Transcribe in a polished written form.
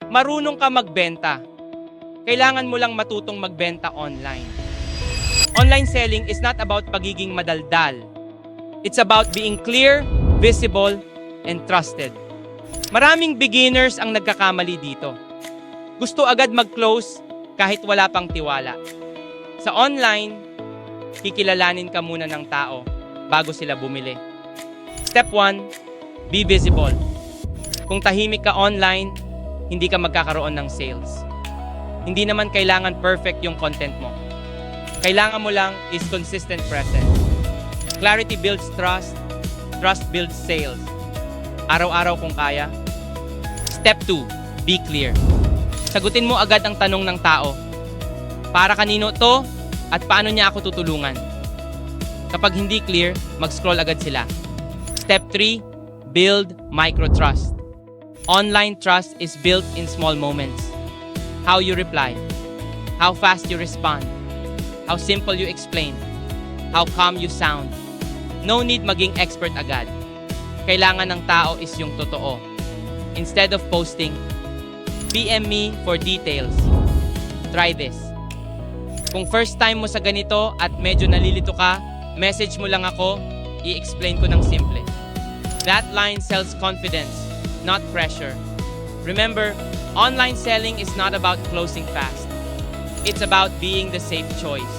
Marunong ka magbenta. Kailangan mo lang matutong magbenta online. Online selling is not about pagiging madaldal. It's about being clear, visible, and trusted. Maraming beginners ang nagkakamali dito. Gusto agad mag-close kahit wala pang tiwala. Sa online, kikilalanin ka muna ng tao bago sila bumili. Step 1, be visible. Kung tahimik ka online, hindi ka magkakaroon ng sales. Hindi naman kailangan perfect yung content mo. Kailangan mo lang is consistent presence. Clarity builds trust. Trust builds sales. Araw-araw kung kaya. Step 2, be clear. Sagutin mo agad ang tanong ng tao. Para kanino to at paano niya ako tutulungan? Kapag hindi clear, mag-scroll agad sila. Step 3, build micro-trust. Online trust is built in small moments. How you reply, how fast you respond, how simple you explain, how calm you sound. No need maging expert agad. Kailangan ng tao is yung totoo. Instead of posting, PM me for details. Try this. Kung first time mo sa ganito at medyo nalilito ka, message mo lang ako, i-explain ko ng simple. That line sells confidence, not pressure. Remember, online selling is not about closing fast. It's about being the safe choice.